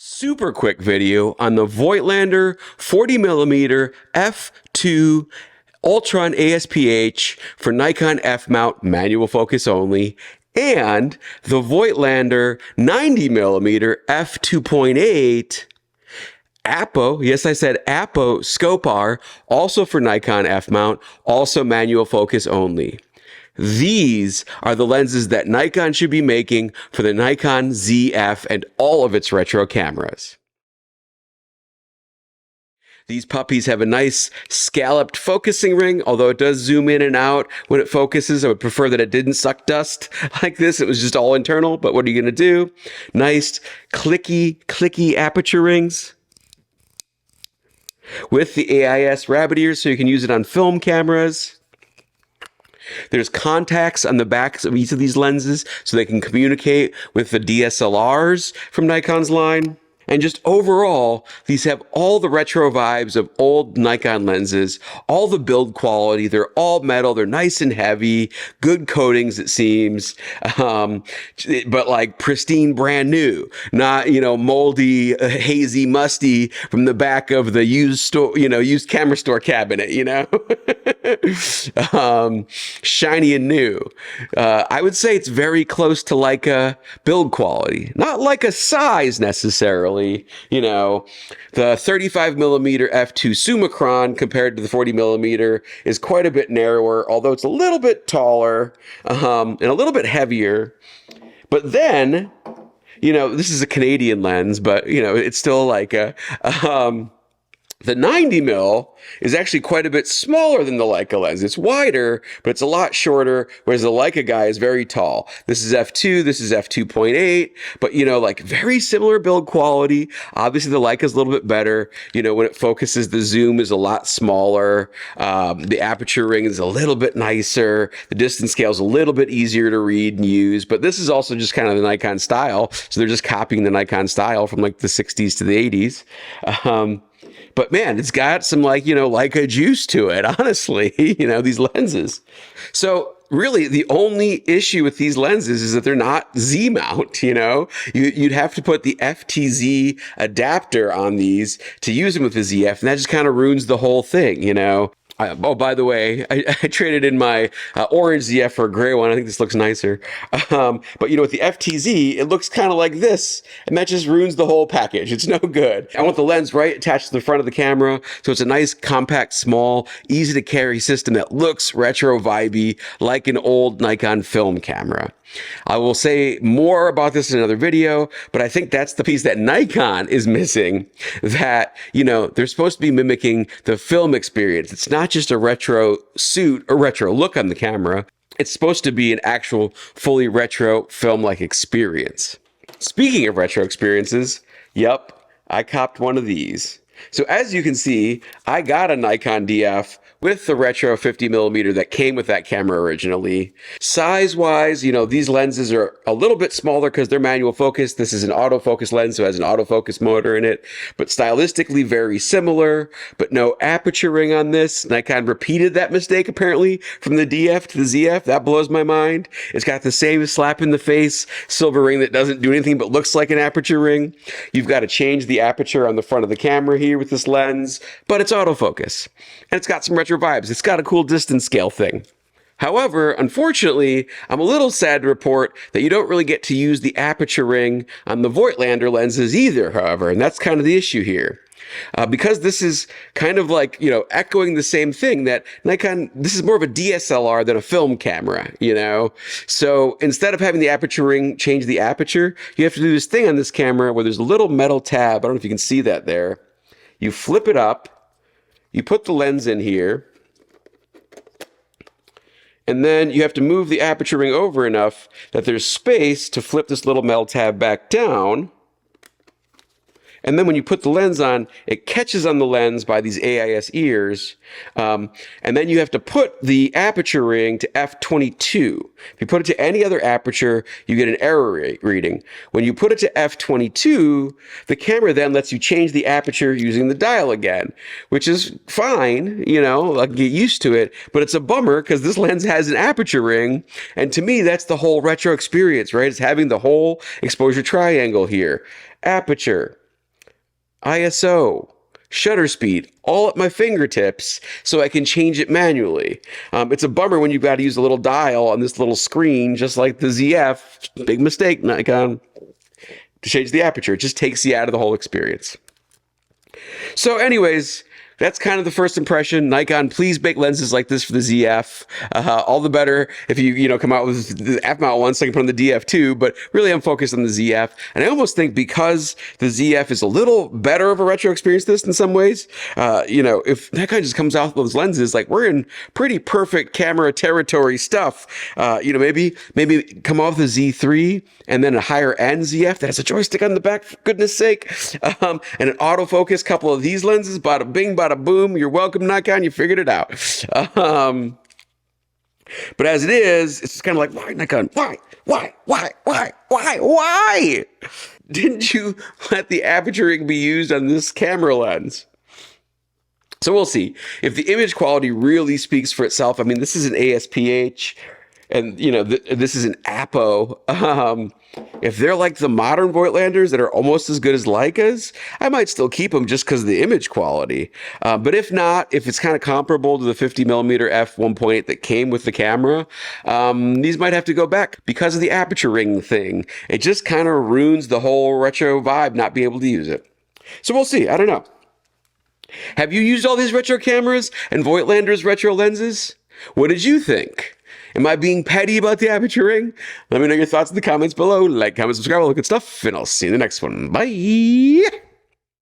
Super quick video on the Voigtlander 40mm f2 Ultron ASPH for Nikon F mount manual focus only, and the Voigtlander 90mm f2.8 APO, yes, I said APO-Skopar, also for Nikon F mount, also manual focus only. These are the lenses that Nikon should be making for the Nikon Zf and all of its retro cameras. These puppies have a nice scalloped focusing ring, although it does zoom in and out when it focuses. I would prefer that it didn't suck dust like this. It was just all internal, but what are you going to do? Nice clicky aperture rings with the AIS rabbit ears so you can use it on film cameras. There's contacts on the backs of each of these lenses so they can communicate with the DSLRs from Nikon's line. And just overall, these have all the retro vibes of old Nikon lenses, all the build quality. They're all metal. They're nice and heavy, good coatings, it seems, but like pristine, brand new, not, moldy, hazy, musty from the back of the used camera store cabinet, shiny and new. I would say it's very close to Leica build quality, not Leica size necessarily. The 35mm f2 Summicron compared to the 40mm is quite a bit narrower, although it's a little bit taller and a little bit heavier. But then, this is a Canadian lens, but it's still Leica. The 90mm is actually quite a bit smaller than the Leica lens. It's wider, but it's a lot shorter, whereas the Leica guy is very tall. This is f2, this is f2.8, but very similar build quality. Obviously, the Leica is a little bit better. When it focuses, the zoom is a lot smaller. The aperture ring is a little bit nicer. The distance scale is a little bit easier to read and use, but this is also just kind of the Nikon style. So they're just copying the Nikon style from like the 60s to the 80s. But man, it's got some Leica juice to it, honestly, these lenses. So really the only issue with these lenses is that they're not Z mount, you'd have to put the FTZ adapter on these to use them with the ZF, and that just kind of ruins the whole thing, Oh, by the way, I traded in my orange ZF for a gray one. I think this looks nicer. But with the FTZ, it looks kind of like this, and that just ruins the whole package. It's no good. I want the lens right attached to the front of the camera, so it's a nice, compact, small, easy to carry system that looks retro vibey like an old Nikon film camera. I will say more about this in another video, but I think that's the piece that Nikon is missing, that, they're supposed to be mimicking the film experience. It's not just a retro suit or retro look on the camera. It's supposed to be an actual fully retro film-like experience. Speaking of retro experiences, yep, I copped one of these. So as you can see, I got a Nikon DF with the retro 50mm that came with that camera originally. Size-wise, these lenses are a little bit smaller because they're manual focus. This is an autofocus lens, so it has an autofocus motor in it, but stylistically very similar, but no aperture ring on this. Nikon repeated that mistake, apparently, from the DF to the ZF. That blows my mind. It's got the same slap in the face silver ring that doesn't do anything but looks like an aperture ring. You've got to change the aperture on the front of the camera here with this lens, but it's autofocus. And it's got some retro vibes. It's got a cool distance scale thing. However, unfortunately, I'm a little sad to report that you don't really get to use the aperture ring on the Voigtlander lenses either, however, and that's kind of the issue here. Because this is kind of like, echoing the same thing that Nikon, this is more of a DSLR than a film camera, So instead of having the aperture ring change the aperture, you have to do this thing on this camera where there's a little metal tab. I don't know if you can see that there. You flip it up, you put the lens in here, and then you have to move the aperture ring over enough that there's space to flip this little metal tab back down. And then when you put the lens on, it catches on the lens by these AIS ears. And then you have to put the aperture ring to f22. If you put it to any other aperture, you get an error reading. When you put it to f22, the camera then lets you change the aperture using the dial again, which is fine, I can get used to it, but it's a bummer because this lens has an aperture ring. And to me, that's the whole retro experience, right? It's having the whole exposure triangle here. Aperture, ISO, shutter speed, all at my fingertips so I can change it manually. It's a bummer when you've got to use a little dial on this little screen, just like the ZF. Big mistake, Nikon, to change the aperture. It just takes you out of the whole experience. So anyways, that's kind of the first impression. Nikon, please make lenses like this for the ZF. All the better if you come out with the F-mount one, so I can put on the DF2. But really, I'm focused on the ZF. And I almost think because the ZF is a little better of a retro experience this in some ways, if Nikon just comes out with those lenses, like we're in pretty perfect camera territory stuff. Maybe come off the Z3 and then a higher end ZF that has a joystick on the back, for goodness sake, and an autofocus. Couple of these lenses, bada bing, bada boom. You're welcome, Nikon. You figured it out. But as it is, it's just kind of like, why, Nikon? Why? Didn't you let the aperture ring be used on this camera lens? So we'll see. If the image quality really speaks for itself, I mean, this is an ASPH, and this is an APO. If they're like the modern Voigtlanders that are almost as good as Leicas, I might still keep them just because of the image quality. But if not, if it's kind of comparable to the 50mm f1.8 that came with the camera, these might have to go back because of the aperture ring thing. It just kind of ruins the whole retro vibe not being able to use it. So we'll see. I don't know. Have you used all these retro cameras and Voigtlander's retro lenses? What did you think? Am I being petty about the aperture ring? Let me know your thoughts in the comments below. Like, comment, subscribe, all the good stuff, and I'll see you in the next one. Bye!